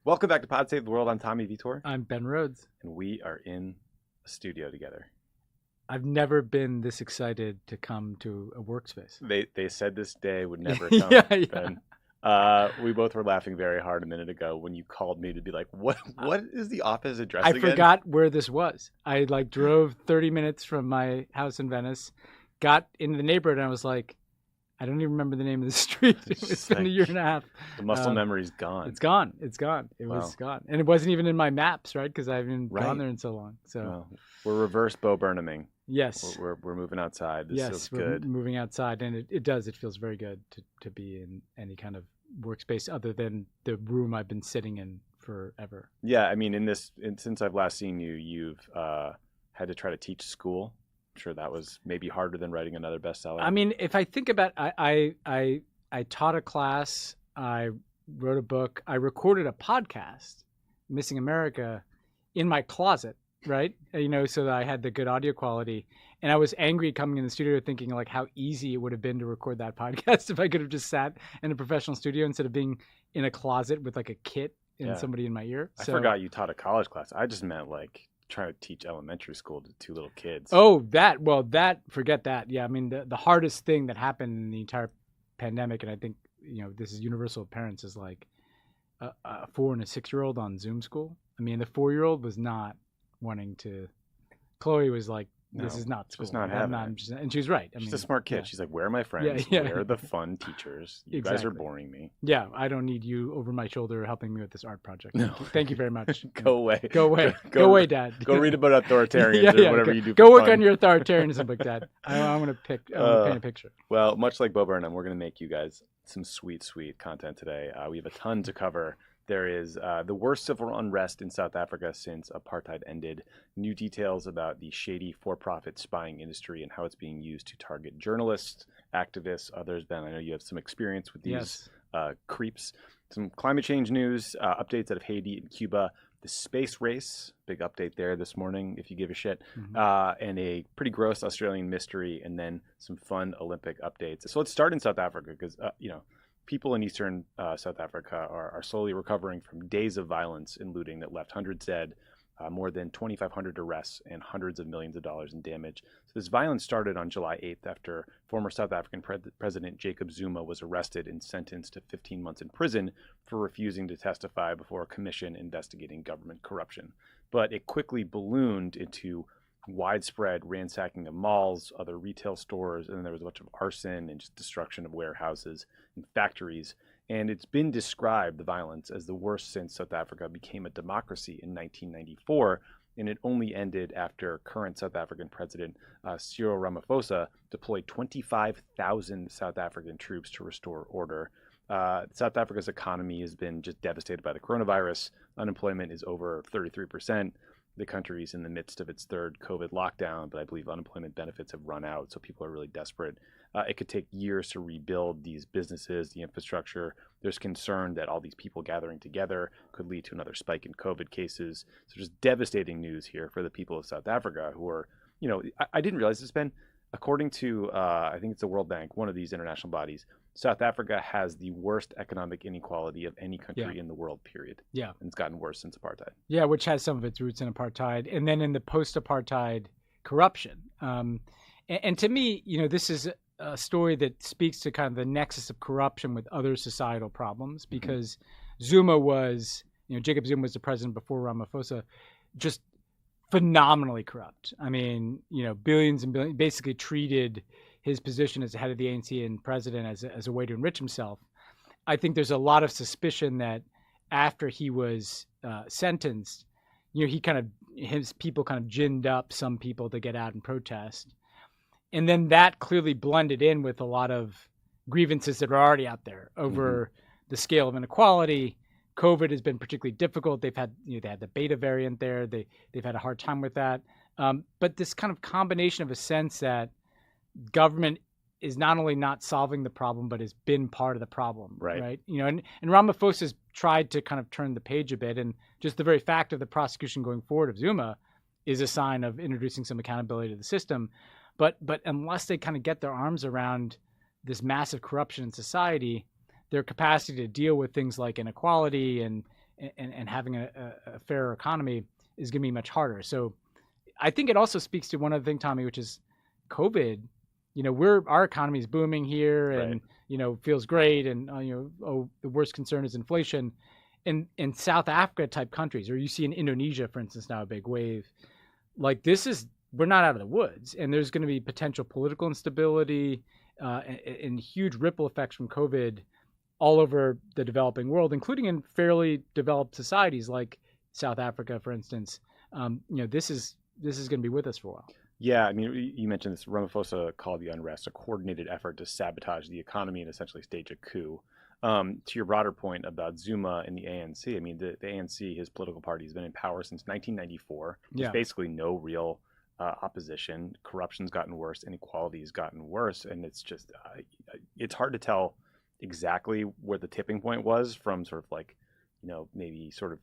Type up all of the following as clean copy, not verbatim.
Welcome back to Pod Save the World. I'm Tommy Vietor. I'm Ben Rhodes. And we are in a studio together. I've never been this excited to come to a workspace. They said this day would never come, Ben. We both were laughing very hard a minute ago when you called me to be like, what is the office address I again? forgot where this was. I drove 30 minutes from my house in Venice, got into the neighborhood, and I was like, I don't even remember the name of the street. It's been a year and a half. The muscle memory's gone. It's gone. It was gone. And it wasn't even in my maps, right? Because I haven't gone there in so long. So we're reverse Bo Burnhaming. Yes. We're moving outside. This feels we're good. Moving outside. And it does. It feels very good to be in any kind of workspace other than the room I've been sitting in forever. Yeah. I mean, since I've last seen you, you've had to try to teach school. I'm sure that was maybe harder than writing another bestseller. I mean, if I think about, I taught a class, I wrote a book, I recorded a podcast, Missing America, in my closet, right? So that I had the good audio quality. And I was angry coming in the studio thinking like how easy it would have been to record that podcast if I could have just sat in a professional studio instead of being in a closet with like a kit and somebody in my ear. I forgot you taught a college class. I just meant like trying to teach elementary school to two little kids. Oh, forget that. Yeah, I mean, the hardest thing that happened in the entire pandemic, and I think, this is universal with parents, is like a 4 and a 6-year-old on Zoom school. I mean, the 4-year-old was not wanting to. Chloe was like, this is not school. She's not having it. And she was right. She's a smart kid. Yeah. She's like, where are my friends? Yeah. Where are the fun teachers? You guys are boring me. Yeah, I don't need you over my shoulder helping me with this art project. No. Thank you very much. Go away. Go away, Dad. Go read about authoritarians or whatever you do. Go work on your authoritarianism book, Dad. I'm going to paint a picture. Well, much like Bo Burnham, we're going to make you guys some sweet, sweet content today. We have a ton to cover. There is the worst civil unrest in South Africa since apartheid ended. New details about the shady for-profit spying industry and how it's being used to target journalists, activists, others. Ben, I know you have some experience with these creeps. Some climate change news, updates out of Haiti and Cuba, the space race, big update there this morning if you give a shit, and a pretty gross Australian mystery, and then some fun Olympic updates. So let's start in South Africa because, people in eastern South Africa are slowly recovering from days of violence and looting that left hundreds dead, more than 2,500 arrests, and hundreds of millions of dollars in damage. So this violence started on July 8th after former South African President Jacob Zuma was arrested and sentenced to 15 months in prison for refusing to testify before a commission investigating government corruption. But it quickly ballooned into widespread ransacking of malls, other retail stores, and then there was a bunch of arson and just destruction of warehouses and factories. And it's been described, the violence, as the worst since South Africa became a democracy in 1994. And it only ended after current South African President Cyril Ramaphosa deployed 25,000 South African troops to restore order. South Africa's economy has been just devastated by the coronavirus. Unemployment is over 33%. The country is in the midst of its third COVID lockdown, but I believe unemployment benefits have run out, so people are really desperate. It could take years to rebuild these businesses, the infrastructure. There's concern that all these people gathering together could lead to another spike in COVID cases. So just devastating news here for the people of South Africa who are, I didn't realize this, Ben. According to, I think it's the World Bank, one of these international bodies, South Africa has the worst economic inequality of any country in the world, period. Yeah. And it's gotten worse since apartheid. Yeah, which has some of its roots in apartheid and then in the post-apartheid corruption. And to me, this is a story that speaks to kind of the nexus of corruption with other societal problems because Zuma was, Jacob Zuma was the president before Ramaphosa, just phenomenally corrupt. I mean, billions and billions, basically treated his position as the head of the ANC and president as a way to enrich himself. I think there's a lot of suspicion that after he was sentenced, his people kind of ginned up some people to get out and protest. And then that clearly blended in with a lot of grievances that are already out there over the scale of inequality. COVID has been particularly difficult. They've had, they had the beta variant there. They've had a hard time with that. But this kind of combination of a sense that government is not only not solving the problem, but has been part of the problem. Right. And Ramaphosa's tried to kind of turn the page a bit. And just the very fact of the prosecution going forward of Zuma is a sign of introducing some accountability to the system. But unless they kind of get their arms around this massive corruption in society, their capacity to deal with things like inequality and and having a fairer economy is going to be much harder. So I think it also speaks to one other thing, Tommy, which is COVID. Our economy is booming here, and feels great, and the worst concern is inflation. In South Africa type countries, or you see in Indonesia, for instance, now a big wave. Like we're not out of the woods, and there's going to be potential political instability and huge ripple effects from COVID all over the developing world, including in fairly developed societies like South Africa, for instance. This is going to be with us for a while. Yeah, I mean, you mentioned this. Ramaphosa called the unrest a coordinated effort to sabotage the economy and essentially stage a coup. To your broader point about Zuma and the ANC, I mean, the ANC, his political party, has been in power since 1994. There's basically no real opposition. Corruption's gotten worse. Inequality has gotten worse. And it's just, it's hard to tell exactly where the tipping point was from sort of like, maybe sort of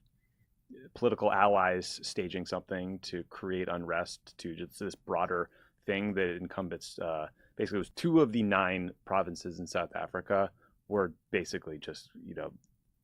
political allies staging something to create unrest to just this broader thing that encompassed, basically it was 2 of the 9 provinces in South Africa were basically just,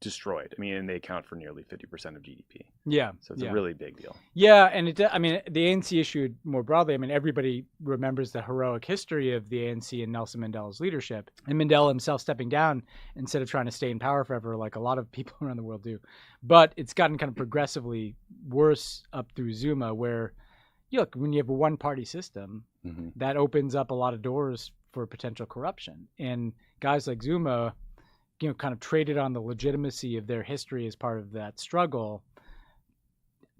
destroyed. I mean, and they account for nearly 50% of GDP. Yeah. So it's a really big deal. Yeah. And the ANC issue more broadly, everybody remembers the heroic history of the ANC and Nelson Mandela's leadership, and Mandela himself stepping down instead of trying to stay in power forever, like a lot of people around the world do. But it's gotten kind of progressively worse up through Zuma, where, look, when you have a one-party system, that opens up a lot of doors for potential corruption. And guys like Zuma, kind of traded on the legitimacy of their history as part of that struggle,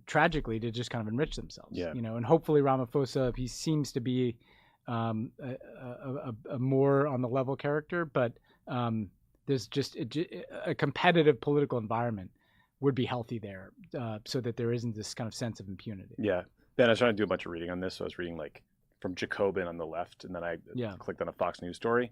tragically, to just kind of enrich themselves. Yeah. And hopefully Ramaphosa, he seems to be a more on the level character, but there's just a competitive political environment would be healthy there, so that there isn't this kind of sense of impunity. Yeah. Ben, I was trying to do a bunch of reading on this. So I was reading like from Jacobin on the left, and then I clicked on a Fox News story.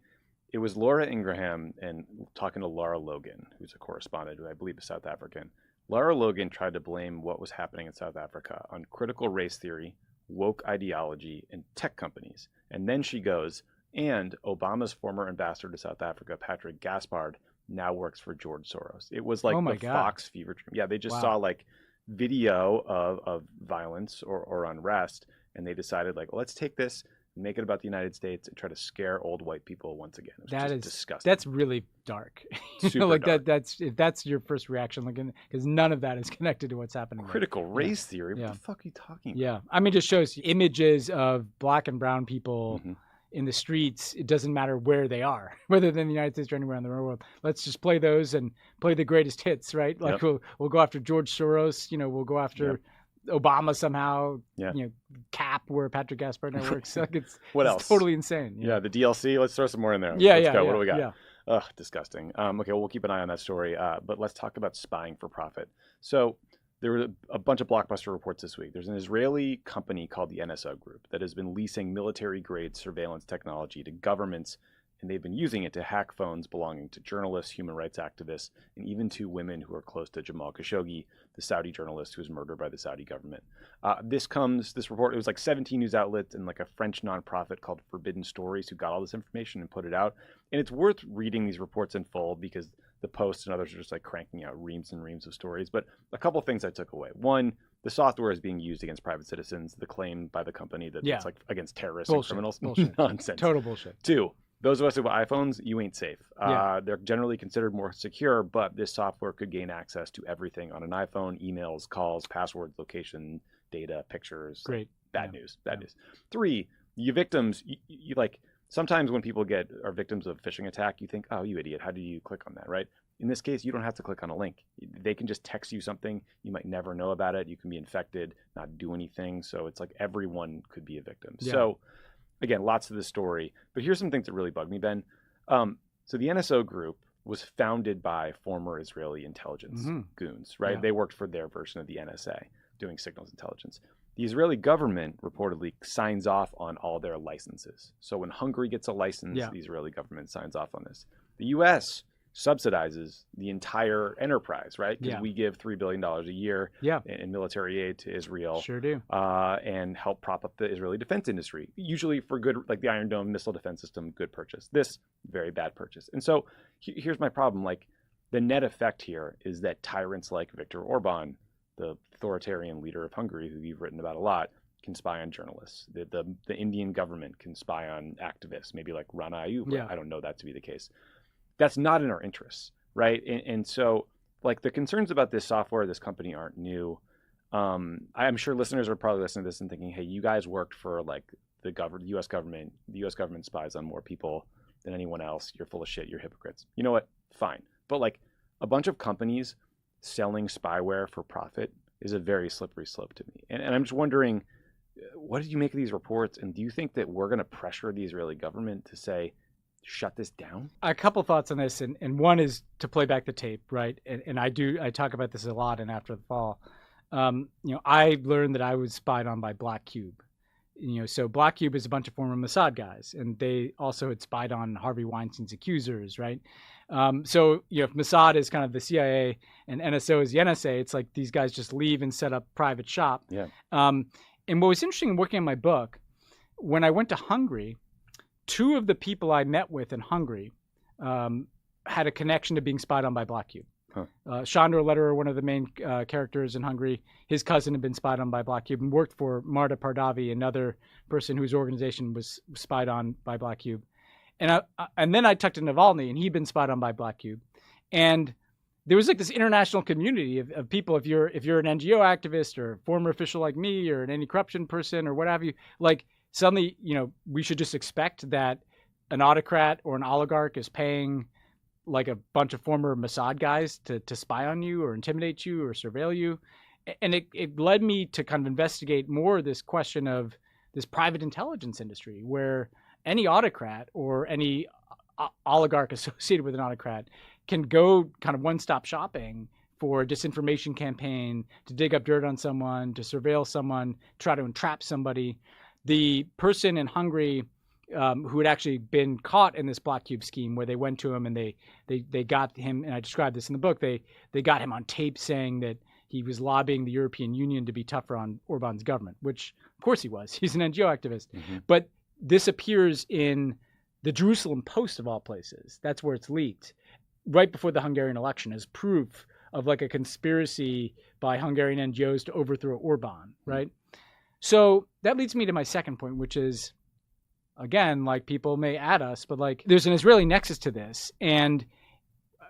It was Laura Ingraham and talking to Lara Logan, who's a correspondent who I believe is South African. Lara Logan tried to blame what was happening in South Africa on critical race theory, woke ideology, and tech companies. And then she goes, and Obama's former ambassador to South Africa, Patrick Gaspard, now works for George Soros. It was like Fox fever dream. Yeah, they just saw like video of violence or unrest, and they decided like, let's take this, make it about the United States, and try to scare old white people once again. It was just disgusting. That's really dark. Super dark. That's your first reaction, because none of that is connected to what's happening. Critical race theory. What the fuck are you talking about? Yeah, it just shows images of black and brown people in the streets. It doesn't matter where they are, whether they're in the United States or anywhere in the world. Let's just play those and play the greatest hits, right? Like we'll go after George Soros. We'll go after Obama somehow, Cap where Patrick Gaspard now works. Like it's totally insane. Yeah, the DLC. Let's throw some more in there. Let's go. What do we got? Yeah. Ugh, disgusting. Okay, well, we'll keep an eye on that story. But let's talk about spying for profit. So there were a bunch of blockbuster reports this week. There's an Israeli company called the NSO Group that has been leasing military-grade surveillance technology to governments, and they've been using it to hack phones belonging to journalists, human rights activists, and even 2 women who are close to Jamal Khashoggi, the Saudi journalist who was murdered by the Saudi government. This report, it was like 17 news outlets and like a French nonprofit called Forbidden Stories who got all this information and put it out. And it's worth reading these reports in full because the Post and others are just like cranking out reams and reams of stories. But a couple of things I took away. One, the software is being used against private citizens. The claim by the company that it's like against terrorists and criminals. Bullshit. Nonsense. Total bullshit. 2, those of us who have iPhones, you ain't safe. They're generally considered more secure, but this software could gain access to everything on an iPhone: emails, calls, passwords, location, data, pictures. Great. Bad news. 3, you victims, you like, sometimes when people are victims of phishing attack, you think, oh, you idiot, how do you click on that, right? In this case, you don't have to click on a link. They can just text you something. You might never know about it. You can be infected, not do anything. So it's like everyone could be a victim. Yeah. So again, lots to the story. But here's some things that really bug me, Ben. So the NSO Group was founded by former Israeli intelligence goons, right? Yeah. They worked for their version of the NSA, doing signals intelligence. The Israeli government reportedly signs off on all their licenses. So when Hungary gets a license, the Israeli government signs off on this. The U.S. subsidizes the entire enterprise, right? Because we give $3 billion a year in military aid to Israel. Sure do. And help prop up the Israeli defense industry, usually for good, like the Iron Dome missile defense system, good purchase. This, very bad purchase. And so here's my problem. Like, the net effect here is that tyrants like Viktor Orban, the authoritarian leader of Hungary, who you've written about a lot, can spy on journalists. The Indian government can spy on activists, maybe like Rana Ayub. Yeah. I don't know that to be the case. That's not in our interests, right? And so, like, the concerns about this software, this company aren't new. I'm sure listeners are probably listening to this and thinking, hey, you guys worked for like the U.S. government. The U.S. government spies on more people than anyone else. You're full of shit. You're hypocrites. You know what? Fine. But like a bunch of companies selling spyware for profit is a very slippery slope to me. And I'm just wondering, what did you make of these reports? And do you think that we're going to pressure the Israeli government to say, shut this down? A couple thoughts on this. And one is to play back the tape, right? And I talk about this a lot in After the Fall. I learned that I was spied on by Black Cube. So Black Cube is a bunch of former Mossad guys, and they also had spied on Harvey Weinstein's accusers, right? If Mossad is kind of the CIA and NSO is the NSA, it's like these guys just leave and set up private shop. Yeah. And what was interesting in working on my book, when I went to Hungary, two of the people I met with in Hungary had a connection to being spied on by Black Cube. Huh. Sándor Lederer, one of the main characters in Hungary, his cousin had been spied on by Black Cube and worked for Marta Pardavi, another person whose organization was spied on by Black Cube. And then I talked to Navalny, and he'd been spied on by Black Cube. And there was like this international community of people. If you're an NGO activist or a former official like me or an anti-corruption person or what have you, like suddenly, we should just expect that an autocrat or an oligarch is paying like a bunch of former Mossad guys to spy on you or intimidate you or surveil you. And it led me to kind of investigate more this question of this private intelligence industry where any autocrat or any oligarch associated with an autocrat can go kind of one-stop shopping for a disinformation campaign, to dig up dirt on someone, to surveil someone, try to entrap somebody. The person in Hungary who had actually been caught in this Black Cube scheme where they went to him and they got him, and I described this in the book, they got him on tape saying that he was lobbying the European Union to be tougher on Orban's government, which of course he was. He's an NGO activist. Mm-hmm. But this appears in the Jerusalem Post of all places. That's where it's leaked right before the Hungarian election as proof of like a conspiracy by Hungarian NGOs to overthrow Orban, right? Mm-hmm. So that leads me to my second point, which is, again, like people may add us, but like there's an Israeli nexus to this, and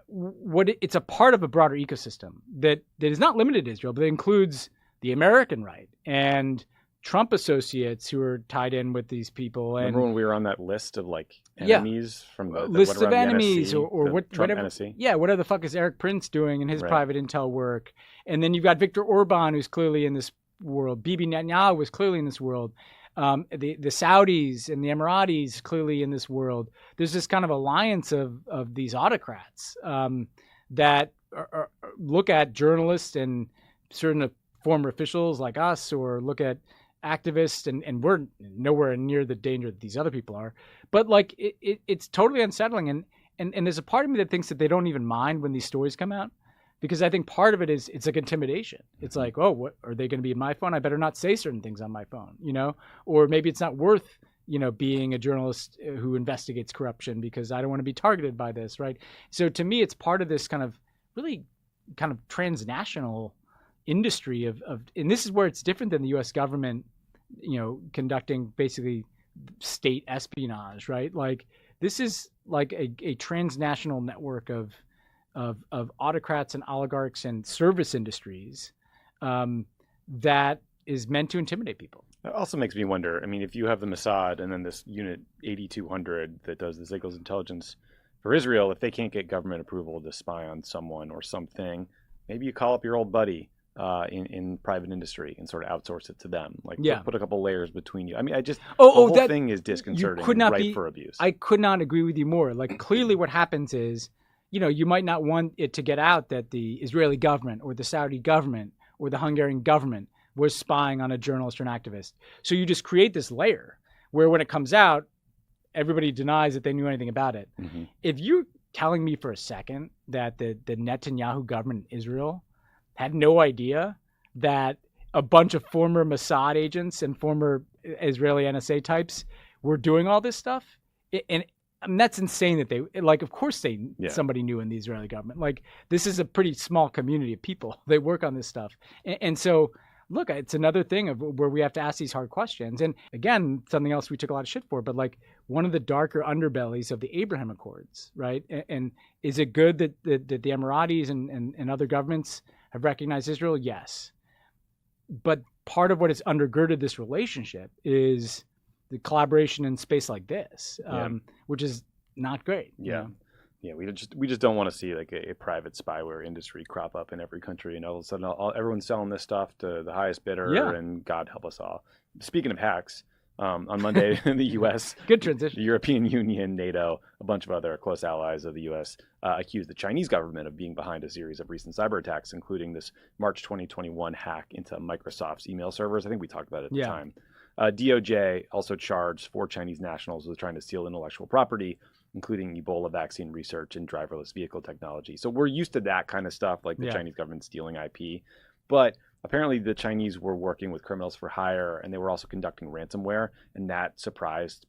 it's a part of a broader ecosystem that is not limited to Israel, but it includes the American right and Trump associates who are tied in with these people. And remember when we were on that list of like enemies from the list of enemies, NSC, or whatever. NSC? Yeah, whatever the fuck is Eric Prince doing in his private intel work? And then you've got Viktor Orban, who's clearly in this world. Bibi Netanyahu was clearly in this world. The Saudis and the Emiratis clearly in this world. There's this kind of alliance of these autocrats that look at journalists and certain former officials like us, or look at activists, and we're nowhere near the danger that these other people are. But like it's totally unsettling, and there's a part of me that thinks that they don't even mind when these stories come out. Because I think part of it is it's like intimidation. It's like, oh, what are they going to be in my phone? I better not say certain things on my phone, Or maybe it's not worth, being a journalist who investigates corruption because I don't want to be targeted by this, right? So to me, it's part of this kind of really kind of transnational industry of and this is where it's different than the U.S. government, conducting basically state espionage, right? Like this is like a transnational network of autocrats and oligarchs and service industries that is meant to intimidate people. That also makes me wonder, I mean, if you have the Mossad and then this unit 8200 that does the signals intelligence for Israel, if they can't get government approval to spy on someone or something, maybe you call up your old buddy in private industry and sort of outsource it to them. Like put a couple layers between you. I mean, the whole thing is disconcerting and ripe for abuse. I could not agree with you more. Like clearly what happens is, you might not want it to get out that the Israeli government or the Saudi government or the Hungarian government was spying on a journalist or an activist. So you just create this layer where when it comes out, everybody denies that they knew anything about it. Mm-hmm. If you're telling me for a second that the Netanyahu government in Israel had no idea that a bunch of former Mossad agents and former Israeli NSA types were doing all this stuff, and I mean, that's insane that they, like, of course somebody knew in the Israeli government. Like, this is a pretty small community of people. They work on this stuff. And so, look, it's another thing of where we have to ask these hard questions. And again, something else we took a lot of shit for, but like one of the darker underbellies of the Abraham Accords, right? And is it good that the Emiratis and other governments have recognized Israel? Yes. But part of what has undergirded this relationship is the collaboration in space like this, which is not great. Yeah. Yeah, we just don't want to see like a private spyware industry crop up in every country, and all of a sudden everyone's selling this stuff to the highest bidder, and God help us all. Speaking of hacks, on Monday in the U.S., good transition. The European Union, NATO, a bunch of other close allies of the U.S. Accused the Chinese government of being behind a series of recent cyber attacks, including this March 2021 hack into Microsoft's email servers. I think we talked about it at the time. DOJ also charged 4 Chinese nationals with trying to steal intellectual property, including Ebola vaccine research and driverless vehicle technology. So we're used to that kind of stuff, like the Chinese government stealing IP. But apparently the Chinese were working with criminals for hire, and they were also conducting ransomware, and that surprised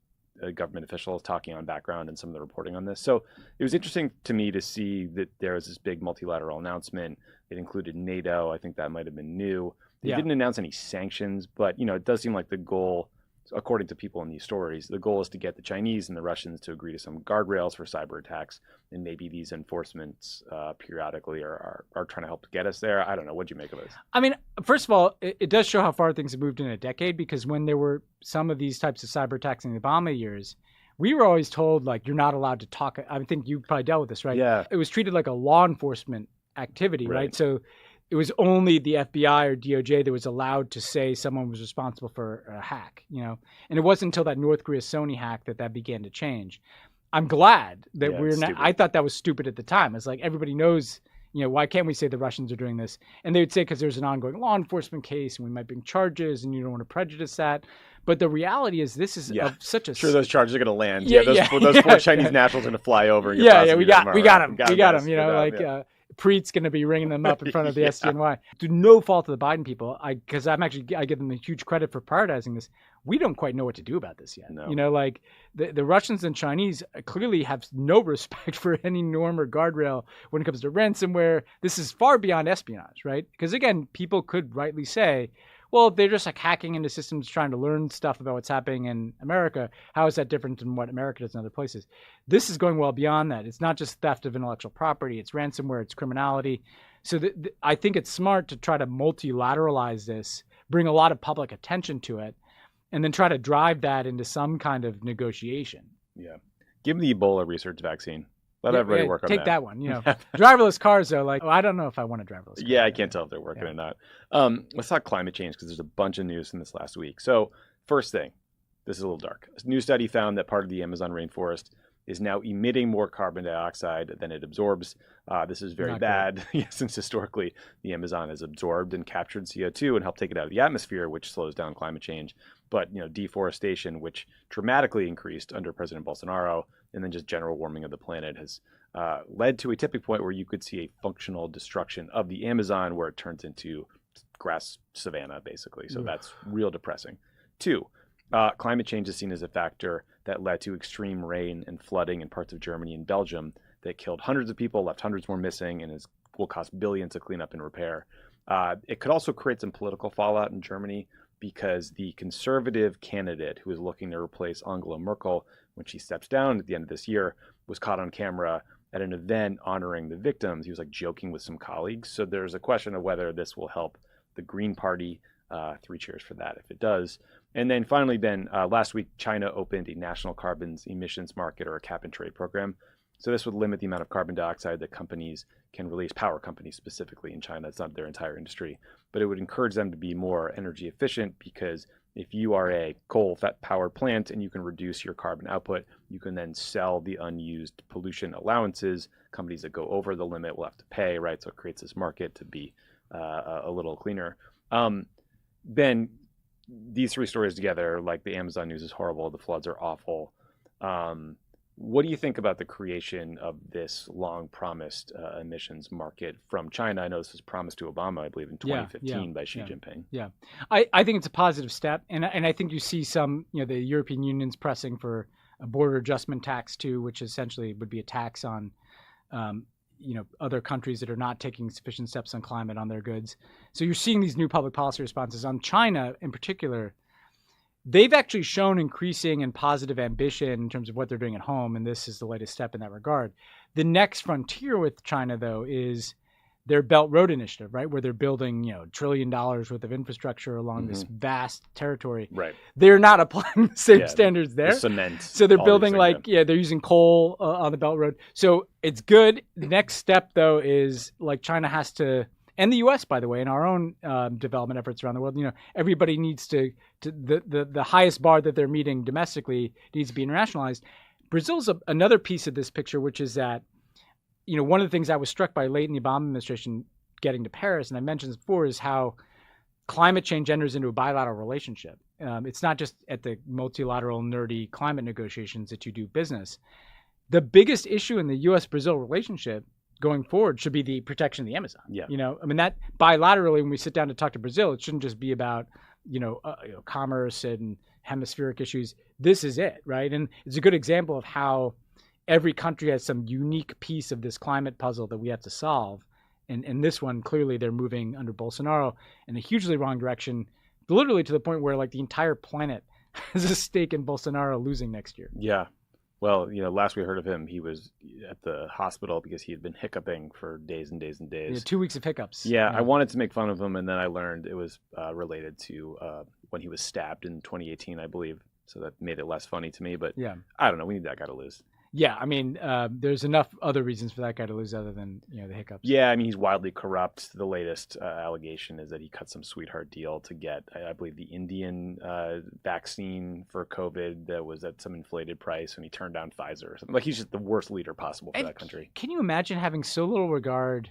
government officials talking on background and some of the reporting on this. So it was interesting to me to see that there was this big multilateral announcement. It included NATO. I think that might have been new. They didn't announce any sanctions, but it does seem like the goal, according to people in these stories, the goal is to get the Chinese and the Russians to agree to some guardrails for cyber attacks, and maybe these enforcements periodically are trying to help get us there. I don't know. What'd you make of this? I mean, first of all, it does show how far things have moved in a decade, because when there were some of these types of cyber attacks in the Obama years, we were always told, like, you're not allowed to talk. I think you probably dealt with this, right? Yeah. It was treated like a law enforcement activity, right? So it was only the FBI or DOJ that was allowed to say someone was responsible for a hack, and it wasn't until that North Korea Sony hack that began to change. I'm glad that we're not. I thought that was stupid at the time. It's like, everybody knows, why can't we say the Russians are doing this? And they would say, because there's an ongoing law enforcement case and we might bring charges and you don't want to prejudice that. But the reality is, this is of such a... Sure, those charges are going to land. Those 4 Chinese nationals are going to fly over. And we got them. Like, Preet's going to be ringing them up in front of the SDNY. Through no fault of the Biden people, because I give them a huge credit for prioritizing this. We don't quite know what to do about this yet. No. Like the Russians and Chinese clearly have no respect for any norm or guardrail when it comes to ransomware. This is far beyond espionage, right? Because again, people could rightly say, well, they're just like hacking into systems trying to learn stuff about what's happening in America. How is that different than what America does in other places? This is going well beyond that. It's not just theft of intellectual property. It's ransomware. It's criminality. So I think it's smart to try to multilateralize this, bring a lot of public attention to it, and then try to drive that into some kind of negotiation. Yeah. Give them the Ebola research vaccine. Let everybody work on that. Take that one. Driverless cars, though, like, I don't know if I want a driverless car. Yeah, I can't tell if they're working or not. Let's talk climate change, because there's a bunch of news from this last week. So first thing, this is a little dark. A new study found that part of the Amazon rainforest is now emitting more carbon dioxide than it absorbs. This is very bad, since historically the Amazon has absorbed and captured CO2 and helped take it out of the atmosphere, which slows down climate change. But deforestation, which dramatically increased under President Bolsonaro, and then just general warming of the planet, has led to a tipping point where you could see a functional destruction of the Amazon, where it turns into grass savanna, basically. So that's real depressing. 2, climate change is seen as a factor that led to extreme rain and flooding in parts of Germany and Belgium that killed hundreds of people, left hundreds more missing, and will cost billions to clean up and repair. It could also create some political fallout in Germany, because the conservative candidate who is looking to replace Angela Merkel when she steps down at the end of this year was caught on camera at an event honoring the victims. He was like joking with some colleagues. So there's a question of whether this will help the Green Party. 3 cheers for that if it does. And then finally, Ben, last week, China opened a national carbon emissions market, or a cap and trade program. So this would limit the amount of carbon dioxide that companies can release, power companies specifically in China. It's not their entire industry, but it would encourage them to be more energy efficient, because if you are a coal-powered plant and you can reduce your carbon output, you can then sell the unused pollution allowances. Companies that go over the limit will have to pay, right? So it creates this market to be a little cleaner. Ben, these 3 stories together, like the Amazon news is horrible, the floods are awful. What do you think about the creation of this long-promised emissions market from China? I know this was promised to Obama, I believe, in 2015 by Xi Jinping. Yeah, I think it's a positive step, and I think you see some, the European Union's pressing for a border adjustment tax too, which essentially would be a tax on other countries that are not taking sufficient steps on climate on their goods. So you're seeing these new public policy responses. On China in particular, they've actually shown increasing and positive ambition in terms of what they're doing at home, and this is the latest step in that regard. The next frontier with China, though, is their Belt Road Initiative, right, where they're building, $1 trillion worth of infrastructure along this vast territory. Right. They're not applying the same standards there. The cement. So they're building they're using coal on the Belt Road. So it's good. The next step, though, is China has to, and the U.S., by the way, in our own development efforts around the world, everybody needs to the highest bar that they're meeting domestically needs to be internationalized. Brazil's another piece of this picture, which is that, one of the things I was struck by late in the Obama administration getting to Paris, and I mentioned this before, is how climate change enters into a bilateral relationship. It's not just at the multilateral, nerdy climate negotiations that you do business. The biggest issue in the U.S.-Brazil relationship going forward should be the protection of the Amazon. Yeah. That bilaterally, when we sit down to talk to Brazil, it shouldn't just be about, commerce and hemispheric issues. This is it, right? And it's a good example of how every country has some unique piece of this climate puzzle that we have to solve. And this one, clearly, they're moving under Bolsonaro in a hugely wrong direction, literally to the point where the entire planet has a stake in Bolsonaro losing next year. Yeah. Well, last we heard of him, he was at the hospital because he had been hiccuping for days and days and days. Yeah, 2 weeks of hiccups. Yeah, I wanted to make fun of him, and then I learned it was related to when he was stabbed in 2018, I believe. So that made it less funny to me. But yeah, I don't know. We need that guy to lose. Yeah, there's enough other reasons for that guy to lose other than the hiccups. Yeah, he's wildly corrupt. The latest allegation is that he cut some sweetheart deal to get, I believe, the Indian vaccine for COVID that was at some inflated price, and he turned down Pfizer or something. He's just the worst leader possible for that country. Can you imagine having so little regard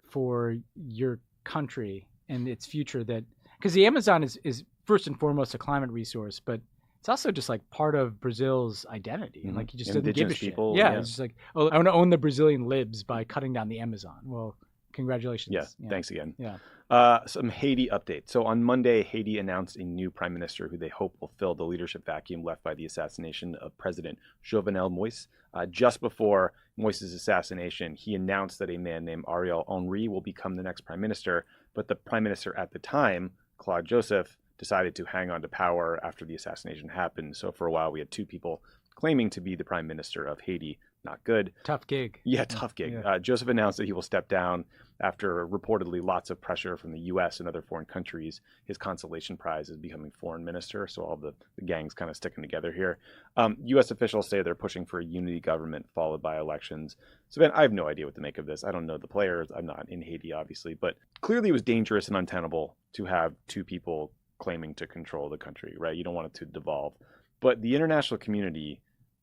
for your country and its future because the Amazon is first and foremost a climate resource, but it's also just part of Brazil's identity. And he just doesn't give a shit. Yeah, it's just I want to own the Brazilian libs by cutting down the Amazon. Well, congratulations. Yeah. Thanks again. Yeah. Some Haiti update. So on Monday, Haiti announced a new prime minister who they hope will fill the leadership vacuum left by the assassination of President Jovenel Moïse. Just before Moïse's assassination, he announced that a man named Ariel Henry will become the next prime minister. But the prime minister at the time, Claude Joseph, decided to hang on to power after the assassination happened. So for a while, we had two people claiming to be the prime minister of Haiti. Not good. Tough gig. Yeah, tough gig. Yeah. Joseph announced that he will step down after reportedly lots of pressure from the U.S. and other foreign countries. His consolation prize is becoming foreign minister, so all the gang's kind of sticking together here. U.S. officials say they're pushing for a unity government followed by elections. So, Ben, I have no idea what to make of this. I don't know the players. I'm not in Haiti, obviously, but clearly it was dangerous and untenable to have two people claiming to control the country, right? You don't want it to devolve. But the international community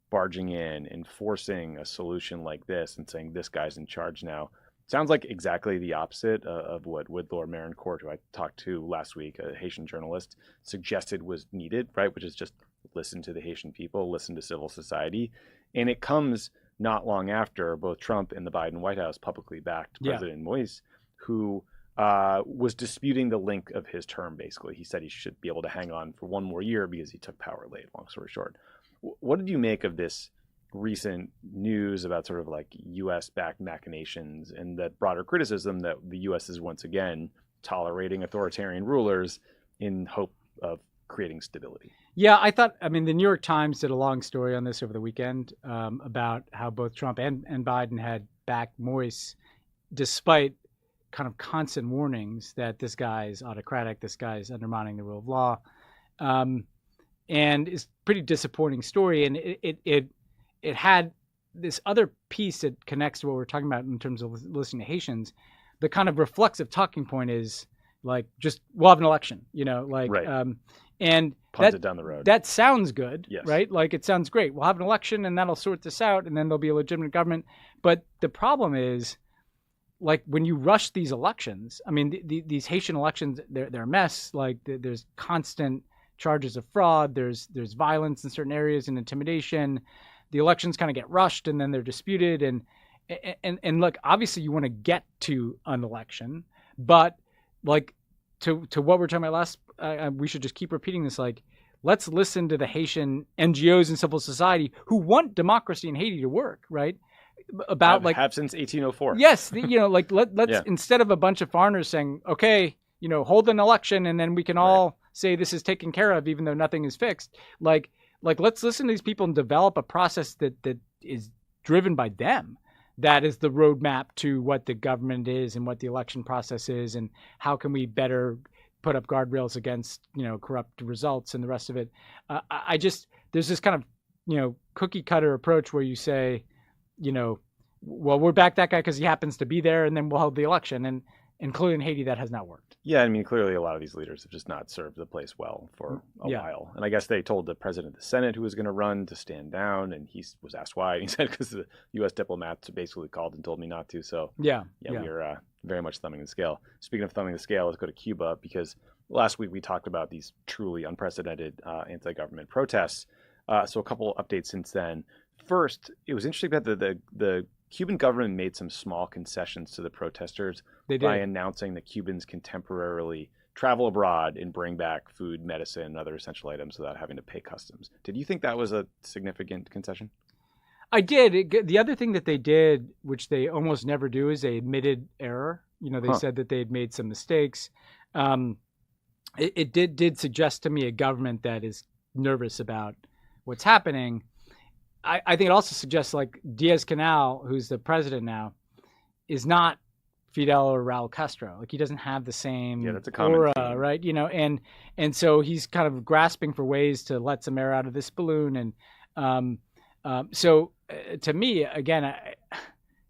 barging in and forcing a solution like this and saying this guy's in charge now sounds like exactly the opposite of what Lord Marincourt, who I talked to last week, a Haitian journalist, suggested was needed, right? Which is just listen to the Haitian people, listen to civil society. And it comes not long after both Trump and the Biden White House publicly backed President Moïse, who was disputing the length of his term, basically. He said he should be able to hang on for one more year because he took power late, long story short. What did you make of this recent news about sort of U.S.-backed machinations and that broader criticism that the U.S. is once again tolerating authoritarian rulers in hope of creating stability? Yeah, I thought, the New York Times did a long story on this over the weekend about how both Trump and Biden had backed Moïse despite kind of constant warnings that this guy's autocratic, this guy's undermining the rule of law. And it's a pretty disappointing story. And it had this other piece that connects to what we're talking about in terms of listening to Haitians. The kind of reflexive talking point is just we'll have an election, right. And punt it down the road. That sounds good, yes. Right? It sounds great. We'll have an election and that'll sort this out and then there'll be a legitimate government. But the problem is, when you rush these elections, these Haitian elections, they're a mess. There's constant charges of fraud. There's violence in certain areas and intimidation. The elections kind of get rushed and then they're disputed. And look, obviously you want to get to an election, but to what we're talking about last, we should just keep repeating this. let's listen to the Haitian NGOs and civil society who want democracy in Haiti to work, right? About have since 1804. Yes, let's instead of a bunch of foreigners saying, okay, hold an election and then we can all say this is taken care of, even though nothing is fixed. Let's listen to these people and develop a process that is driven by them. That is the roadmap to what the government is and what the election process is, and how can we better put up guardrails against corrupt results and the rest of it. There's this kind of cookie cutter approach where you say, well, we're back that guy because he happens to be there, and then we'll hold the election. And including in Haiti, that has not worked. Yeah, I mean, clearly a lot of these leaders have just not served the place well for a while. And I guess they told the president of the Senate who was going to run to stand down, and he was asked why. And he said, because the U.S. diplomats basically called and told me not to. So yeah. We're very much thumbing the scale. Speaking of thumbing the scale, let's go to Cuba, because last week we talked about these truly unprecedented anti-government protests. So a couple updates since then. First, it was interesting that the Cuban government made some small concessions to the protesters by announcing that Cubans can temporarily travel abroad and bring back food, medicine, and other essential items without having to pay customs. Did you think that was a significant concession? I did. The other thing that they did, which they almost never do, is they admitted error. They said that they had made some mistakes. It did suggest to me a government that is nervous about what's happening. I think it also suggests Diaz-Canel, who's the president now, is not Fidel or Raul Castro. He doesn't have the same that's a common aura, theme. right? And so he's kind of grasping for ways to let some air out of this balloon. And so to me, again,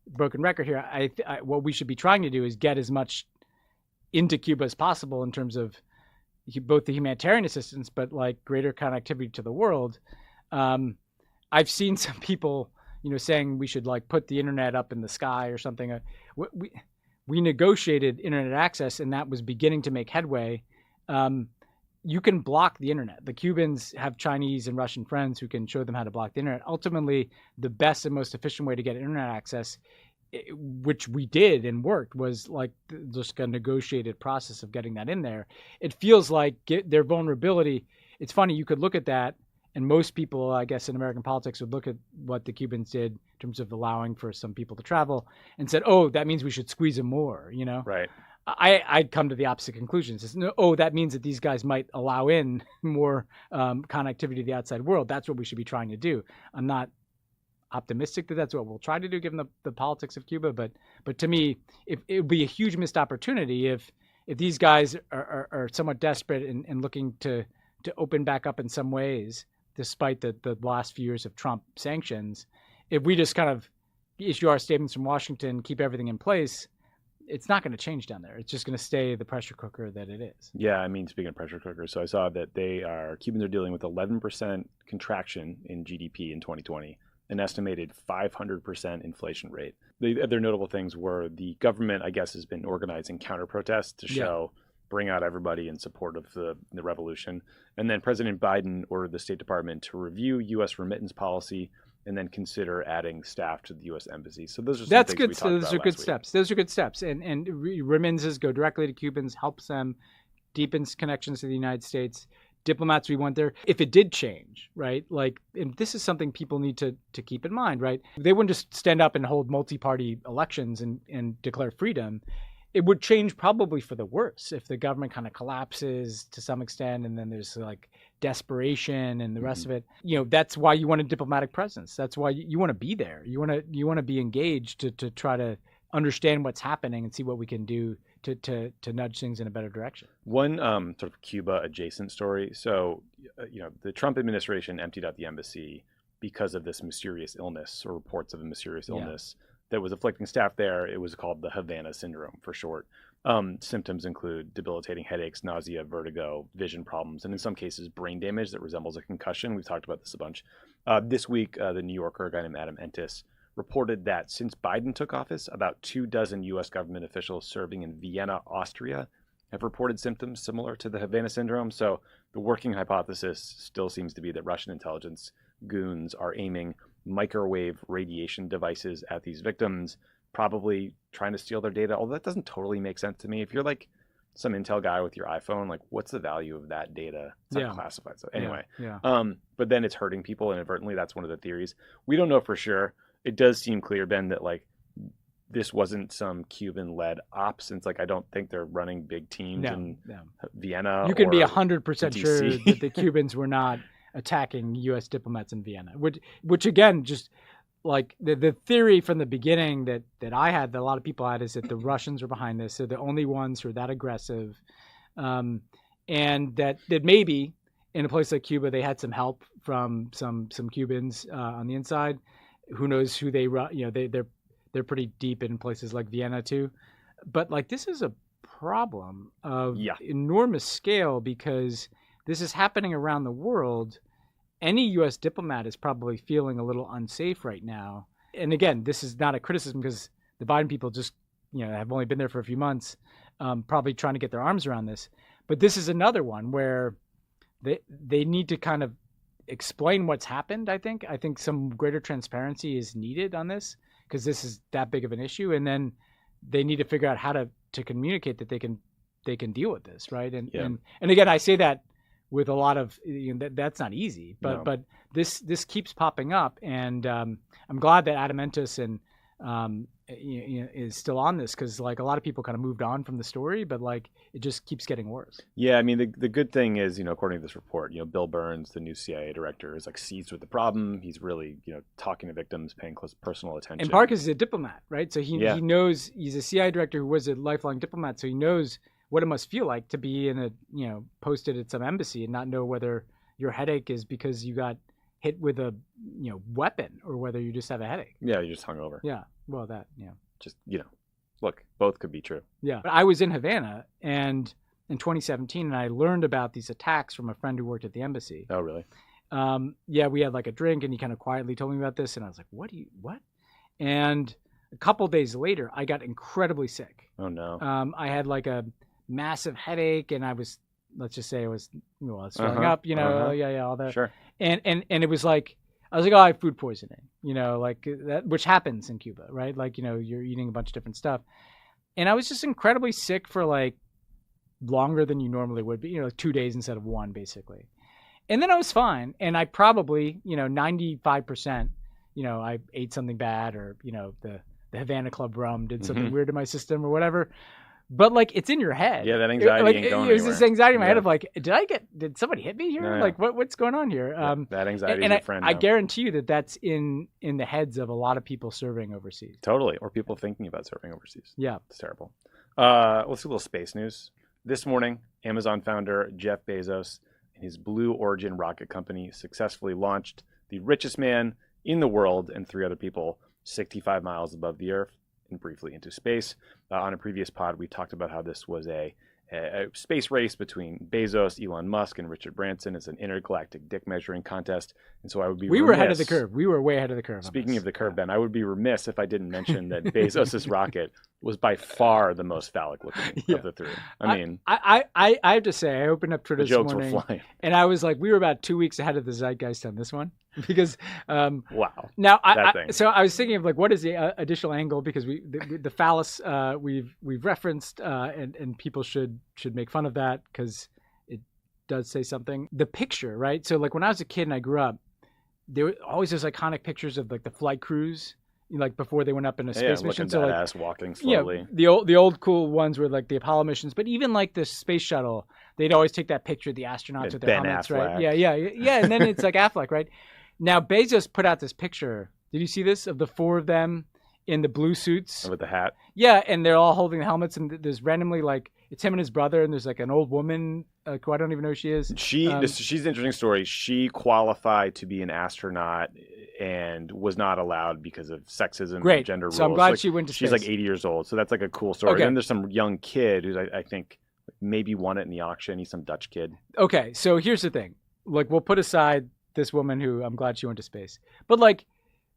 broken record here, what we should be trying to do is get as much into Cuba as possible in terms of both the humanitarian assistance, but greater connectivity to the world. I've seen some people, saying we should put the internet up in the sky or something. We negotiated internet access, and that was beginning to make headway. You can block the internet. The Cubans have Chinese and Russian friends who can show them how to block the internet. Ultimately, the best and most efficient way to get internet access, which we did and worked, was just a negotiated process of getting that in there. It feels like their vulnerability. It's funny, you could look at that, and most people, I guess, in American politics would look at what the Cubans did in terms of allowing for some people to travel and said, oh, that means we should squeeze them more, Right. I'd come to the opposite conclusion. Says, no, that means that these guys might allow in more connectivity to the outside world. That's what we should be trying to do. I'm not optimistic that that's what we'll try to do given the politics of Cuba. But to me, it would be a huge missed opportunity if these guys are somewhat desperate and looking to open back up in some ways, despite the last few years of Trump sanctions. If we just kind of issue our statements from Washington, keep everything in place, it's not going to change down there. It's just going to stay the pressure cooker that it is. Yeah, I mean, speaking of pressure cookers, so I saw that Cubans are dealing with 11% contraction in GDP in 2020, an estimated 500% inflation rate. The other notable things were the government, I guess, has been organizing counter-protests to bring out everybody in support of the revolution. And then President Biden ordered the State Department to review U.S. remittance policy and then consider adding staff to the U.S. embassy. So those are some things we talked about Those are good steps. Those are good steps. And remittances go directly to Cubans, helps them, deepens connections to the United States. Diplomats we want there. If it did change, right? And this is something people need to keep in mind, right? They wouldn't just stand up and hold multi-party elections and declare freedom. It would change probably for the worse if the government kind of collapses to some extent, and then there's desperation and the rest of it. That's why you want a diplomatic presence. That's why you want to be there. You want to be engaged to try to understand what's happening and see what we can do to nudge things in a better direction. One sort of Cuba adjacent story. So, the Trump administration emptied out the embassy because of this mysterious illness, or reports of a mysterious illness that was afflicting staff there. It was called the Havana syndrome for short. Symptoms include debilitating headaches, nausea, vertigo, vision problems, and in some cases, brain damage that resembles a concussion. We've talked about this a bunch. This week, the New Yorker, a guy named Adam Entis, reported that since Biden took office, about 24 U.S. government officials serving in Vienna, Austria, have reported symptoms similar to the Havana syndrome. So the working hypothesis still seems to be that Russian intelligence goons are aiming microwave radiation devices at these victims, probably trying to steal their data, although that doesn't totally make sense to me. If you're some intel guy with your iPhone, like what's the value of that data? It's not classified. So anyway, but then it's hurting people inadvertently. That's one of the theories. We don't know for sure. It does seem clear, Ben, that like this wasn't some Cuban-led op, since like I don't think they're running big teams in Vienna. You can be 100% sure that the Cubans were not attacking U.S. diplomats in Vienna, which again, just like the theory from the beginning that I had, that a lot of people had, is that the Russians were behind this. They're the only ones who are that aggressive, and that maybe in a place like Cuba they had some help from some Cubans on the inside. Who knows who they run? You know, they're pretty deep in places like Vienna too. But like this is a problem of enormous scale, because this is happening around the world. Any U.S. diplomat is probably feeling a little unsafe right now. And again, this is not a criticism, because the Biden people just, have only been there for a few months, probably trying to get their arms around this. But this is another one where they need to kind of explain what's happened. I think some greater transparency is needed on this, because this is that big of an issue. And then they need to figure out how to communicate that they can deal with this, right? And again, I say that with a lot of that's not easy, but this keeps popping up, and I'm glad that Adamentus and is still on this, because like a lot of people kind of moved on from the story, but like it just keeps getting worse. Yeah, I mean the good thing is, according to this report, Bill Burns, the new CIA director, is like seized with the problem. He's really talking to victims, paying close personal attention. And Park is a diplomat, right? So he knows, he's a CIA director who was a lifelong diplomat, so he knows what it must feel like to be in a, posted at some embassy and not know whether your headache is because you got hit with a, weapon, or whether you just have a headache. Yeah, you're just hungover. Yeah, well, Just, look, both could be true. Yeah. But I was in Havana and in 2017, and I learned about these attacks from a friend who worked at the embassy. Oh, really? We had like a drink, and he kind of quietly told me about this, and I was like, what? And a couple days later, I got incredibly sick. Oh, no. I had like a massive headache, and I was, let's just say I was throwing up, all that. Sure. And it was like, I was like, oh, I have food poisoning, like that, which happens in Cuba, right? Like, you're eating a bunch of different stuff. And I was just incredibly sick for like longer than you normally would be, like 2 days instead of one, basically. And then I was fine. And I probably, 95%, I ate something bad, or, the Havana Club rum did something weird to my system or whatever. But like, it's in your head. Yeah, that anxiety ain't going anywhere. It was this anxiety in my head of like, did somebody hit me here? No. Like, what's going on here? That anxiety is a your friend. I guarantee you that's in the heads of a lot of people serving overseas. Totally, or people thinking about serving overseas. Yeah, it's terrible. Let's do a little space news. This morning, Amazon founder Jeff Bezos and his Blue Origin rocket company successfully launched the richest man in the world and 3 other people 65 miles above the Earth and briefly into space. On a previous pod, we talked about how this was a space race between Bezos, Elon Musk, and Richard Branson. It's an intergalactic dick measuring contest. And so I would be We were ahead of the curve. We were way ahead of the curve. Speaking of the curve, Ben, I would be remiss if I didn't mention that Bezos' rocket was by far the most phallic looking of the 3. I mean, I have to say, I opened up Twitter this morning, the jokes were flying, and I was like, we were about 2 weeks ahead of the zeitgeist on this one, because wow. Now, so I was thinking of like, what is the additional angle? Because the phallus we've referenced, and people should make fun of that because it does say something. The picture, right? So like when I was a kid and I grew up, there were always those iconic pictures of like the flight crews, like before they went up in a space mission. So badass, walking slowly. The old cool ones were like the Apollo missions, but even like the space shuttle, they'd always take that picture of the astronauts with their helmets, Affleck. right? Yeah. And then it's like Affleck, right? Now Bezos put out this picture. Did you see this of the 4 of them in the blue suits with the hat? Yeah, and they're all holding the helmets, and there's randomly like it's him and his brother, and there's like an old woman who I don't even know who she is. She's an interesting story. She qualified to be an astronaut and was not allowed because of sexism and gender rules. So I'm glad she went to space. She's like 80 years old, so that's like a cool story. Okay. And then there's some young kid who's I think maybe won it in the auction. He's some Dutch kid. Okay, so here's the thing. Like, we'll put aside this woman who I'm glad she went to space, but like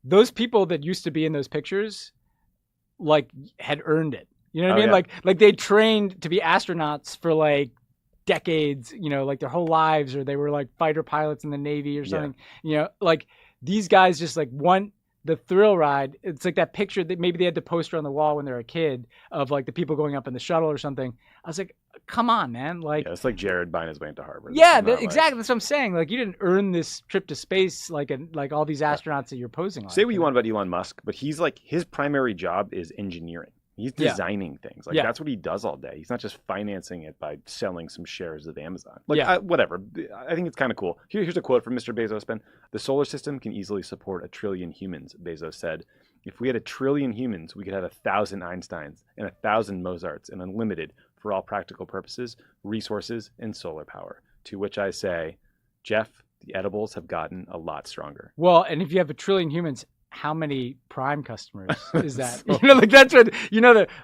those people that used to be in those pictures, like had earned it. You know what I mean? Yeah. Like they trained to be astronauts for like decades, like their whole lives, or they were like fighter pilots in the Navy or something. Like these guys just like the thrill ride. It's like that picture that maybe they had the poster on the wall when they were a kid of like the people going up in the shuttle or something. I was like, come on, man. Like, yeah, it's like Jared buying his way into Harvard. Yeah, exactly. That's what I'm saying. Like, you didn't earn this trip to space like all these astronauts that you're posing on. Say what you want about Elon Musk, but he's like, his primary job is engineering. He's designing things. Like, that's what he does all day. He's not just financing it by selling some shares of Amazon. Like, whatever. I think it's kind of cool. Here's a quote from Mr. Bezos, Ben. The solar system can easily support 1 trillion humans, Bezos said. If we had 1 trillion humans, we could have 1,000 Einsteins and 1,000 Mozarts and unlimited, for all practical purposes, resources and solar power. To which I say, Jeff, the edibles have gotten a lot stronger. Well, and if you have 1 trillion humans, how many Prime customers is that? Like that's what,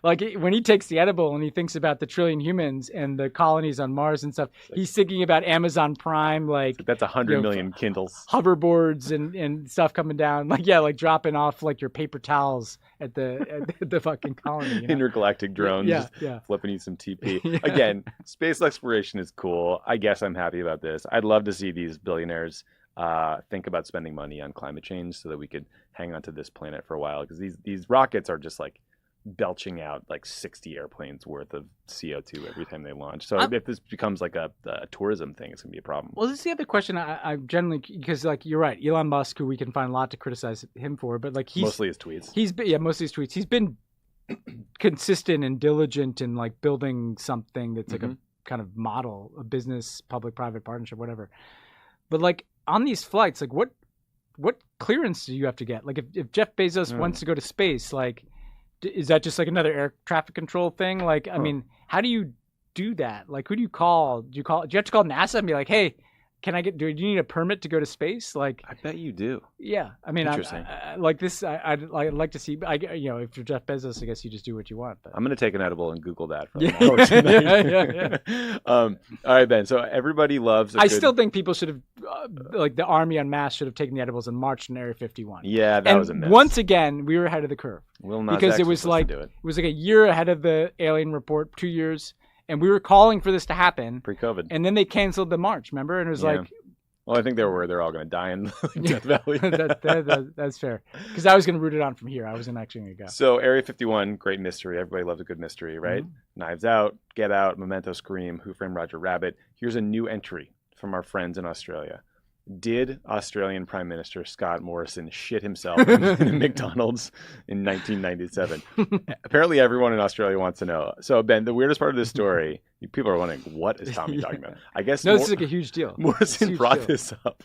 like when he takes the edible and he thinks about the 1 trillion humans and the colonies on Mars and stuff, he's thinking about Amazon Prime, like that's 100 million Kindles, hoverboards and stuff coming down, like dropping off like your paper towels at the fucking colony. Intergalactic drones, flipping you some TP. Again, space exploration is cool. I guess I'm happy about this. I'd love to see these billionaires think about spending money on climate change so that we could hang on to this planet for a while, because these rockets are just like belching out like 60 airplanes worth of CO2 every time they launch. So if this becomes like a tourism thing, it's gonna be a problem. Well, this is the other question I generally, because like you're right, Elon Musk, who we can find a lot to criticize him for, but like mostly his tweets. Mostly his tweets. He's been consistent and diligent in like building something that's like a kind of model, a business, public-private partnership, whatever. But like on these flights, like what clearance do you have to get? Like if Jeff Bezos wants to go to space, like is that just like another air traffic control thing? Like, I mean, how do you do that? Like, who do you call? Do you have to call NASA and be like, hey, do you need a permit to go to space? Like, I bet you do. Yeah. I mean, I like this. I'd like to see, if you're Jeff Bezos, I guess you just do what you want. But. I'm going to take an edible and Google that for an hour tonight. All right, Ben. So everybody loves I still think people should have, like the army en masse should have taken the edibles and marched in Area 51. Yeah, that was a mess. Once again, we were ahead of the curve. Because it was like a year ahead of the alien report, 2 years. And we were calling for this to happen pre-COVID, and then they canceled the march. Remember, and it was like, well, I think they're all going to die in Death Valley. That's fair. Because I was going to root it on from here. I wasn't actually going to go. So Area 51, great mystery. Everybody loves a good mystery, right? Knives Out, Get Out, Memento, Scream, Who Framed Roger Rabbit. Here's a new entry from our friends in Australia. Did Australian Prime Minister Scott Morrison shit himself in a McDonald's in 1997? Apparently everyone in Australia wants to know. So, Ben, the weirdest part of this story, people are wondering, what is Tommy talking about? I guess this is like a huge deal. Morrison brought this up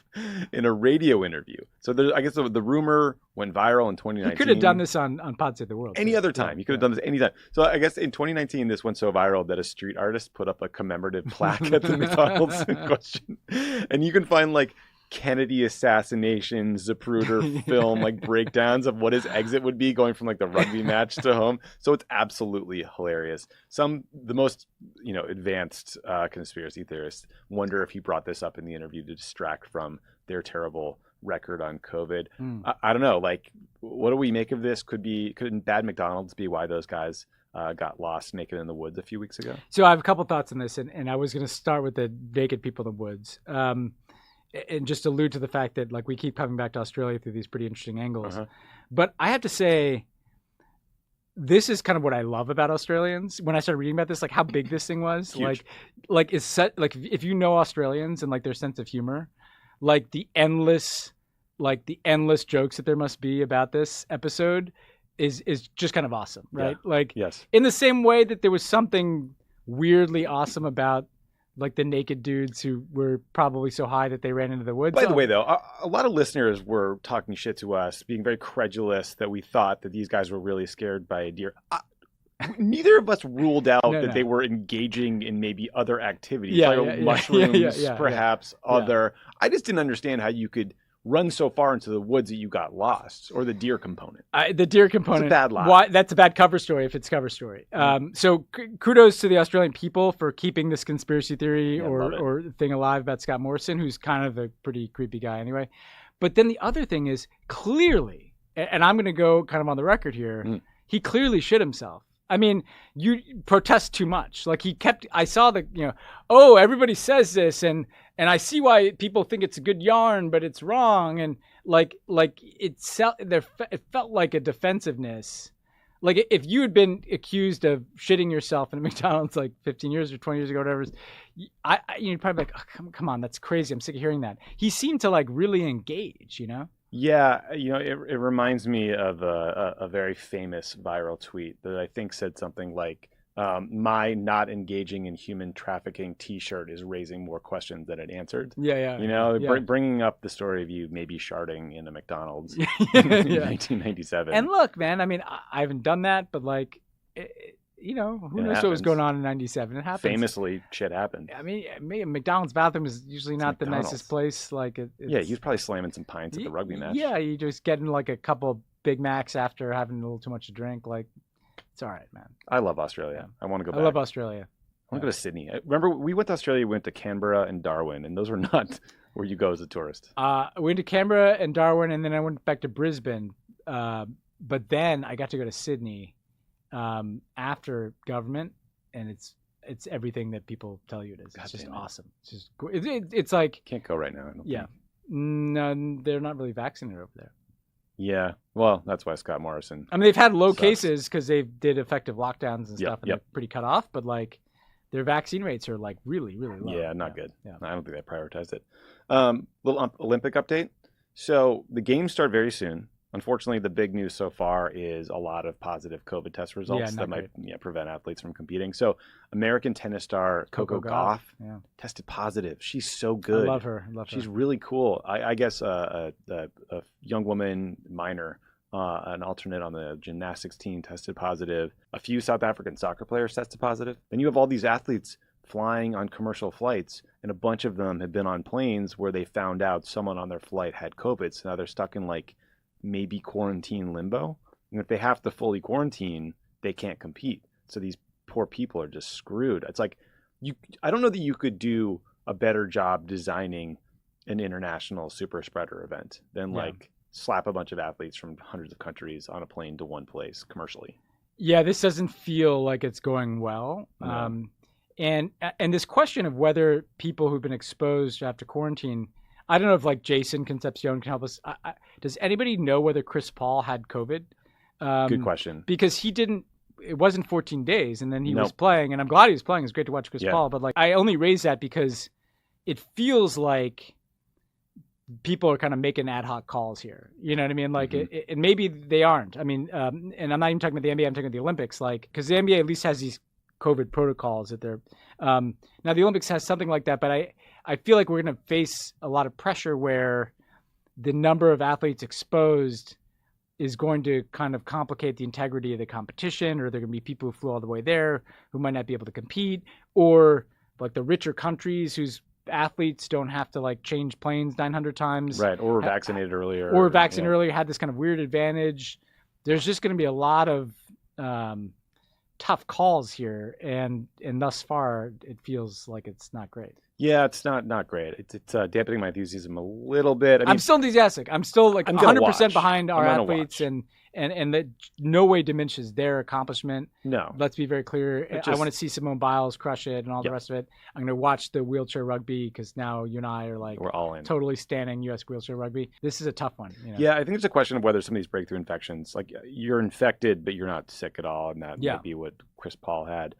in a radio interview. So I guess the rumor went viral in 2019. He could have done this on Pod Save the World. Any other time. He could have done this any time. So I guess in 2019, this went so viral that a street artist put up a commemorative plaque at the McDonald's in question. And you can find like Kennedy assassination, Zapruder film, like breakdowns of what his exit would be going from like the rugby match to home. So it's absolutely hilarious. The most, advanced conspiracy theorists wonder if he brought this up in the interview to distract from their terrible record on COVID. I don't know. Like, what do we make of this? Couldn't bad McDonald's be why those guys got lost naked in the woods a few weeks ago? So I have a couple thoughts on this, and I was going to start with the naked people in the woods. And just allude to the fact that like we keep coming back to Australia through these pretty interesting angles. But I have to say, this is kind of what I love about Australians. When I started reading about this, like how big this thing was, huge. like it's set, like if you know Australians and like their sense of humor, like the endless jokes that there must be about this episode is just kind of awesome, right? Yeah. Like, yes. In the same way that there was something weirdly awesome about like the naked dudes who were probably so high that they ran into the woods. By the way, though, a lot of listeners were talking shit to us, being very credulous that we thought that these guys were really scared by a deer. Neither of us ruled out that they were engaging in maybe other activities, mushrooms, perhaps other. I just didn't understand how you could run so far into the woods that you got lost, or the deer component. The deer component. It's a bad lie. That's a bad cover story if it's cover story. So kudos to the Australian people for keeping this conspiracy theory or thing alive about Scott Morrison, who's kind of a pretty creepy guy anyway. But then the other thing is clearly, and I'm going to go kind of on the record here, he clearly shit himself. I mean, you protest too much. Like I saw everybody says this and I see why people think it's a good yarn, but it's wrong. And like it felt like a defensive-ness. Like if you had been accused of shitting yourself in a McDonald's like 15 years or 20 years ago, whatever, you'd probably be like, oh, come on, that's crazy. I'm sick of hearing that. He seemed to like really engage, you know? Yeah, it reminds me of a very famous viral tweet that I think said something like, my not engaging in human trafficking T-shirt is raising more questions than it answered. Yeah. Bringing up the story of you maybe sharding in a McDonald's in Yeah. 1997. And look, man, I mean, I haven't done that, but like, who knows what was going on in 97? It happens. Famously, shit happened. I mean, McDonald's bathroom is usually not the nicest place. Like, yeah, he was probably slamming some pints at the rugby match. Yeah, you just getting like a couple Big Macs after having a little too much to drink. Like, it's all right, man. I love Australia. I want to go back. I love Australia. I want to go to Sydney. Remember, we went to Australia, we went to Canberra and Darwin, and those were not where you go as a tourist. I went to Canberra and Darwin, and then I went back to Brisbane. But then I got to go to Sydney after government, and it's everything that people tell you it is. It's just awesome. It's just it's like can't go right now. Yeah, no, they're not really vaccinated over there. Yeah, well, that's why Scott Morrison. I mean, they've had low cases because they did effective lockdowns and stuff, and they're pretty cut off. But like, their vaccine rates are like really, really low. Yeah, not good. Yeah. I don't think they prioritized it. Little Olympic update. So the games start very soon. Unfortunately, the big news so far is a lot of positive COVID test results that might prevent athletes from competing. So American tennis star Coco Gauff tested positive. She's so good. I love her. She's really cool. I guess a young woman, minor, an alternate on the gymnastics team tested positive. A few South African soccer players tested positive. Then you have all these athletes flying on commercial flights, and a bunch of them have been on planes where they found out someone on their flight had COVID. So now they're stuck in like maybe quarantine limbo. And if they have to fully quarantine, they can't compete. So these poor people are just screwed. It's like, I don't know that you could do a better job designing an international super spreader event than like slap a bunch of athletes from hundreds of countries on a plane to one place commercially. Yeah, this doesn't feel like it's going well. No. And this question of whether people who've been exposed after quarantine, I don't know if like Jason Concepcion can help us. Does anybody know whether Chris Paul had COVID? Good question. Because it wasn't 14 days and then he was playing, and I'm glad he was playing. It's great to watch Chris Paul, but like I only raise that because it feels like people are kind of making ad hoc calls here. You know what I mean? Like, and maybe they aren't. I mean, and I'm not even talking about the NBA, I'm talking about the Olympics, like, because the NBA at least has these COVID protocols that they're, now the Olympics has something like that, but I feel like we're going to face a lot of pressure where the number of athletes exposed is going to kind of complicate the integrity of the competition, or there are going to be people who flew all the way there who might not be able to compete, or like the richer countries whose athletes don't have to like change planes 900 times. Right. Or were vaccinated earlier. Or vaccinated earlier, had this kind of weird advantage. There's just going to be a lot of tough calls here. And thus far, it feels like it's not great. Yeah, it's not great. It's dampening my enthusiasm a little bit. I mean, I'm still enthusiastic. I'm still like 100% behind our athletes, and that no way diminishes their accomplishment. No. Let's be very clear. I want to see Simone Biles crush it and all the rest of it. I'm going to watch the wheelchair rugby because now you and I are like, we're all in. Totally standing U.S. wheelchair rugby. This is a tough one. You know? Yeah, I think it's a question of whether some of these breakthrough infections, like you're infected but you're not sick at all, and that might be what Chris Paul had.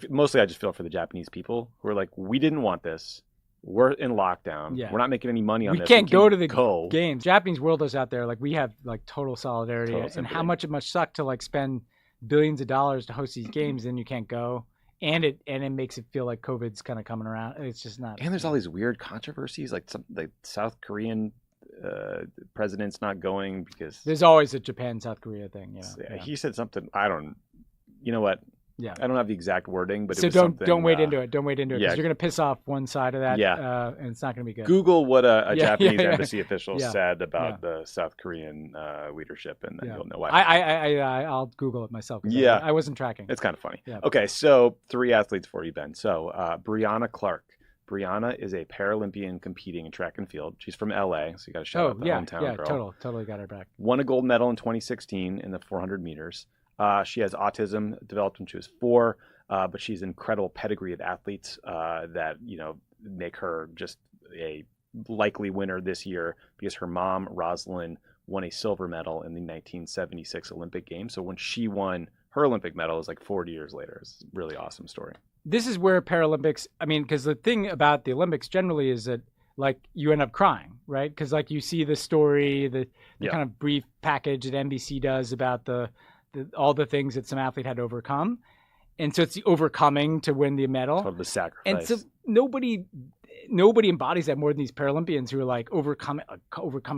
Mostly I just feel for the Japanese people who are like, we didn't want this. We're in lockdown. Yeah. We're not making any money on this. We can't go to the games. Japanese world is out there. Like, we have like total solidarity. And how much it must suck to like spend billions of dollars to host these games, and you can't go. And it makes it feel like COVID's kind of coming around. It's just not. And there's all these weird controversies, like the South Korean president's not going because there's always a Japan-South Korea thing. You know? He said something. You know what? Yeah, I don't have the exact wording, but so don't wait into it. Don't wait into it because you're going to piss off one side of that. Yeah, and it's not going to be good. Google what a Japanese embassy official said about the South Korean leadership, and then you'll know why. I'll Google it myself. Yeah, I wasn't tracking. It's kind of funny. Yeah. Okay, so 3 athletes for you, Ben. So Breanna Clark. Breanna is a Paralympian competing in track and field. She's from LA, so you got to shout out the hometown girl. Totally got her back. Won a gold medal in 2016 in the 400 meters. She has autism, developed when she was 4, but she's an incredible pedigree of athletes that make her just a likely winner this year because her mom, Rosalind, won a silver medal in the 1976 Olympic Games. So when she won her Olympic medal, it was like 40 years later. It's a really awesome story. This is where Paralympics, I mean, because the thing about the Olympics generally is that like you end up crying, right? Because like you see the story, the kind of brief package that NBC does about all the things that some athlete had to overcome. And so it's the overcoming to win the medal. Of the sacrifice. And so nobody embodies that more than these Paralympians who are like overcoming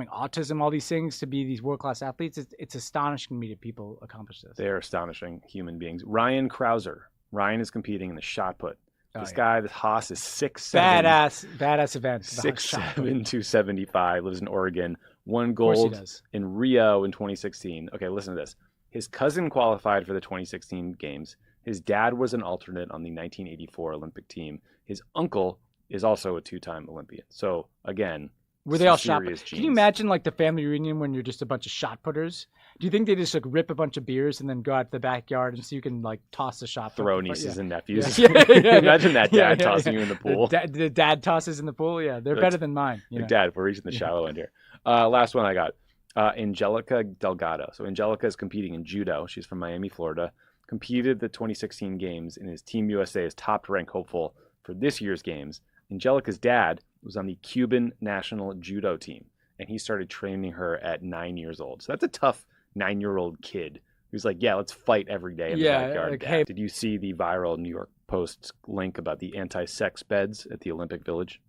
autism, all these things to be these world-class athletes. It's astonishing to me that people accomplish this. They're astonishing human beings. Ryan Crouser. Ryan is competing in the shot put. This guy, the Haas, is 6'7". Badass event. 6'7", 275, lives in Oregon. Won gold in Rio in 2016. Okay, listen to this. His cousin qualified for the 2016 games. His dad was an alternate on the 1984 Olympic team. His uncle is also a two-time Olympian. So, again, were they all shot putters? Can you imagine like the family reunion when you're just a bunch of shot putters? Do you think they just like rip a bunch of beers and then go out to the backyard and so you can like toss a shot? Throw nieces and nephews. Imagine that dad tossing you in the pool. The dad tosses in the pool. Yeah, they're better than mine. Dad, we're reaching the shallow end here. Last one I got. Angelica Delgado. So Angelica is competing in judo. She's from Miami, Florida. Competed the 2016 games and is Team USA's top-ranked hopeful for this year's games. Angelica's dad was on the Cuban national judo team, and he started training her at 9 years old. So that's a tough 9-year-old kid who's like, yeah, let's fight every day in the backyard. Like, hey. Did you see the viral New York Post link about the anti-sex beds at the Olympic Village?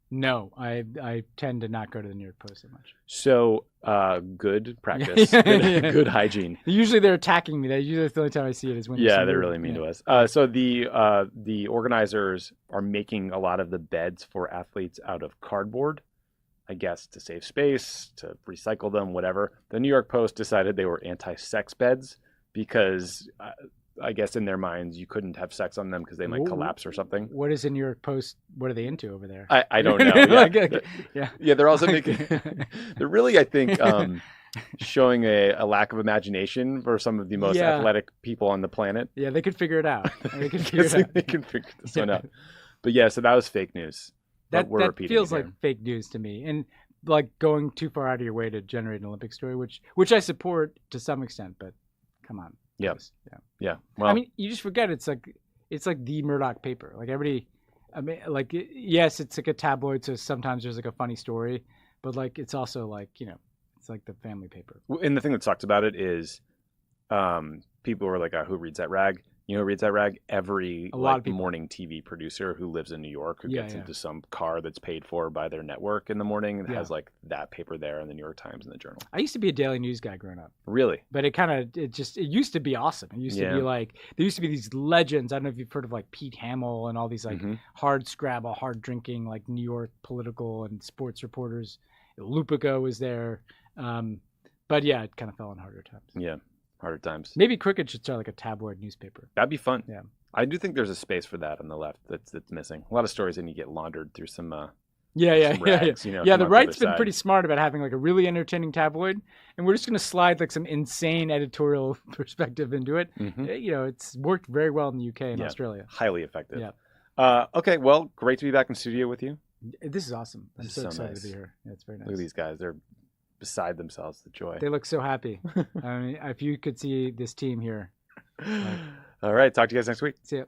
No, I tend to not go to the New York Post so much. So good practice, good hygiene. Usually they're attacking me. Usually the only time I see it is when they're really mean to us. So the organizers are making a lot of the beds for athletes out of cardboard, I guess, to save space, to recycle them, whatever. The New York Post decided they were anti-sex beds because I guess in their minds you couldn't have sex on them because they might collapse or something. What is in New York Post? What are they into over there? I don't know. Yeah, they're also making. They're really, I think, showing a lack of imagination for some of the most athletic people on the planet. Yeah, they could figure it out. They can figure this one out. But yeah, so that was fake news. That feels like fake news to me, and like going too far out of your way to generate an Olympic story, which I support to some extent. But come on. Yeah. Well, I mean, you just forget it's like the Murdoch paper. Like everybody, I mean, like yes, it's like a tabloid, so sometimes there's like a funny story, but like it's also like it's like the family paper. And the thing that sucks about it is, people were like, "Who reads that rag?" You know who reads that rag? Every morning TV producer who lives in New York who gets into some car that's paid for by their network in the morning and has like that paper there in the New York Times and the Journal. I used to be a Daily News guy growing up. Really? But it used to be awesome. It used to be like, there used to be these legends. I don't know if you've heard of like Pete Hamill and all these like hard scrabble, hard drinking, like New York political and sports reporters. Lupico was there. But yeah, it kind of fell on harder times. Yeah. Harder times. Maybe Cricket should start like a tabloid newspaper. That'd be fun. Yeah. I do think there's a space for that on the left that's missing. A lot of stories and you get laundered through some rags, the right's been pretty smart about having like a really entertaining tabloid, and we're just going to slide like some insane editorial perspective into it. It's worked very well in the UK and Australia. Highly effective. Yeah. Okay, well, great to be back in studio with you. This is awesome. I'm so excited to be here. Yeah, it's very nice. Look at these guys. They're beside themselves, the joy. They look so happy. I mean, if you could see this team here. All right. Talk to you guys next week. See ya.